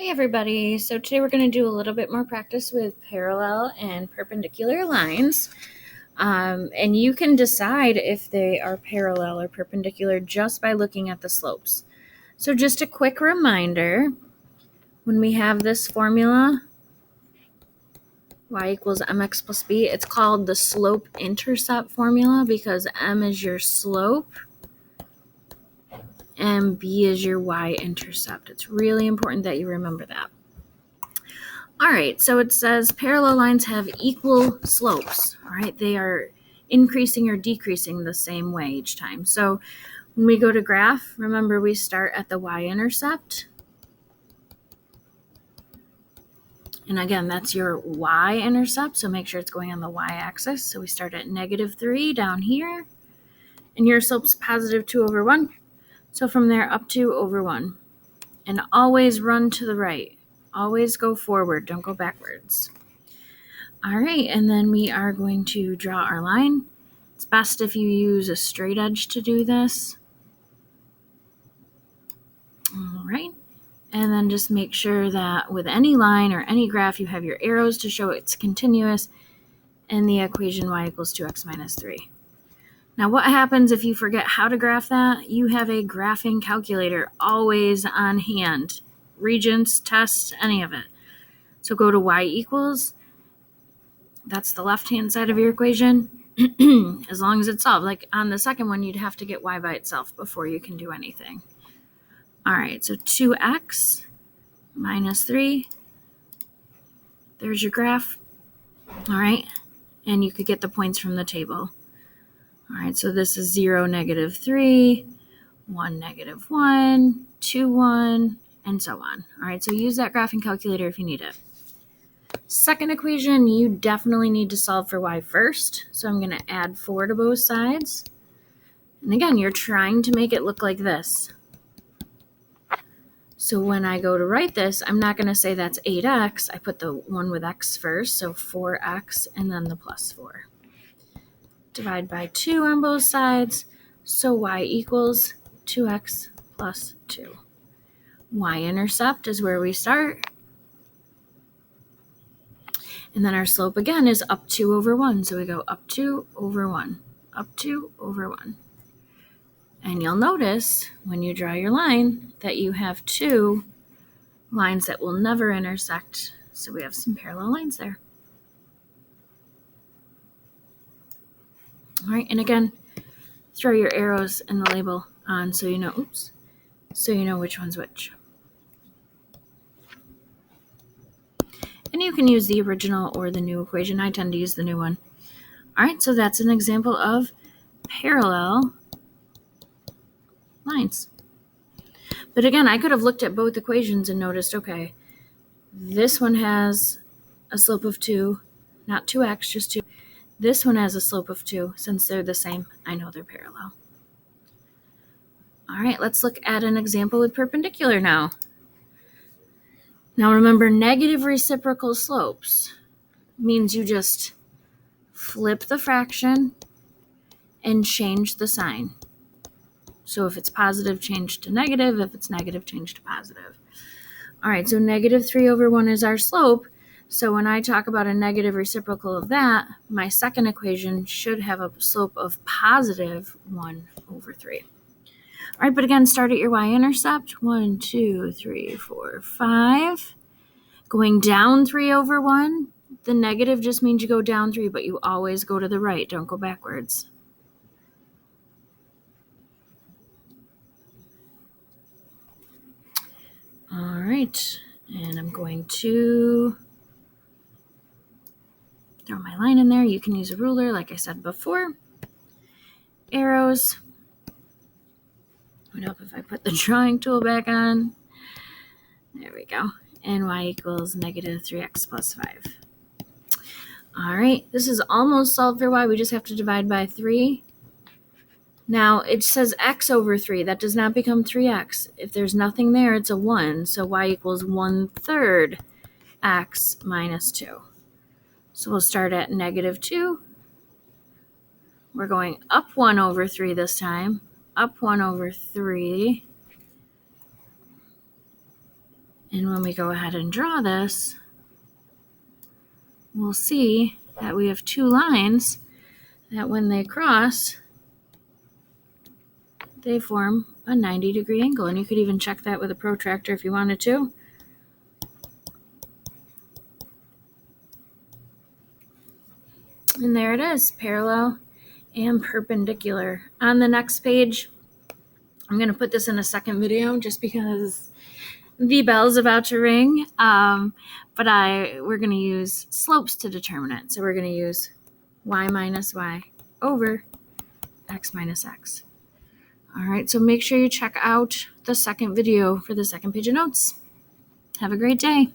Hey everybody, so today we're going to do a little bit more practice with parallel and perpendicular lines. And you can decide if they are parallel or perpendicular just by looking at the slopes. So just a quick reminder, when we have this formula, y equals mx plus b, it's called the slope-intercept formula because m is your slope and b is your y-intercept. It's really important that you remember that. All right, so it says parallel lines have equal slopes. All right, they are increasing or decreasing the same way each time. So when we go to graph, remember we start at the y-intercept. And again, that's your y-intercept, so make sure it's going on the y-axis. So we start at -3 down here, and your slope's +2/1. So from there up 2/1. And always run to the right. Always go forward, don't go backwards. All right, and then we are going to draw our line. It's best if you use a straight edge to do this. All right, and then just make sure that with any line or any graph, you have your arrows to show it's continuous and the equation y equals 2x minus 3. Now, what happens if you forget how to graph that? You have a graphing calculator always on hand. Regents, tests, any of it. So go to y equals. That's the left-hand side of your equation. As long as it's solved. Like on the second one, you'd have to get y by itself before you can do anything. All right, so 2x minus 3. There's your graph. All right, and you could get the points from the table. All right, so this is 0, -3, 1, -1, 2, 1, and so on. All right, so use that graphing calculator if you need it. Second equation, you definitely need to solve for y first. So I'm going to add 4 to both sides. And again, you're trying to make it look like this. So when I go to write this, I'm not going to say that's 8x. I put the one with x first, so 4x, and then the plus 4. Divide by 2 on both sides, so y equals 2x plus 2. Y-intercept is where we start. And then our slope again is up 2/1. So we go up 2/1, up 2/1. And you'll notice when you draw your line that you have two lines that will never intersect. So we have some parallel lines there. All right, and again, throw your arrows and the label on so you know, so you know which one's which. And you can use the original or the new equation. I tend to use the new one. All right, so that's an example of parallel lines. But again, I could have looked at both equations and noticed, okay, this one has a slope of 2, not 2x, just 2. This one has a slope of 2. Since they're the same, I know they're parallel. All right, let's look at an example with perpendicular now. Now remember, negative reciprocal slopes means you just flip the fraction and change the sign. So if it's positive, change to negative. If it's negative, change to positive. All right, so -3/1 is our slope. So when I talk about a negative reciprocal of that, my second equation should have a slope of +1/3. All right, but again, start at your y-intercept. 1, 2, 3, 4, 5. Going down 3/1. The negative just means you go down 3, but you always go to the right. Don't go backwards. All right, and I'm going to throw my line in there. You can use a ruler, like I said before. Arrows. Would help if I put the drawing tool back on. There we go. And y equals -3x plus 5. All right, this is almost solved for y. We just have to divide by 3. Now, it says x/3. That does not become 3x. If there's nothing there, it's a 1. So y equals 1/3 x minus 2. So we'll start at -2. We're going up 1/3 this time. Up 1/3. And when we go ahead and draw this, we'll see that we have two lines that when they cross, they form a 90-degree angle. And you could even check that with a protractor if you wanted to. And there it is, parallel and perpendicular. On the next page, I'm going to put this in a second video just because the bell's about to ring. But we're going to use slopes to determine it. So we're going to use y minus y over x minus x. All right, so make sure you check out the second video for the second page of notes. Have a great day.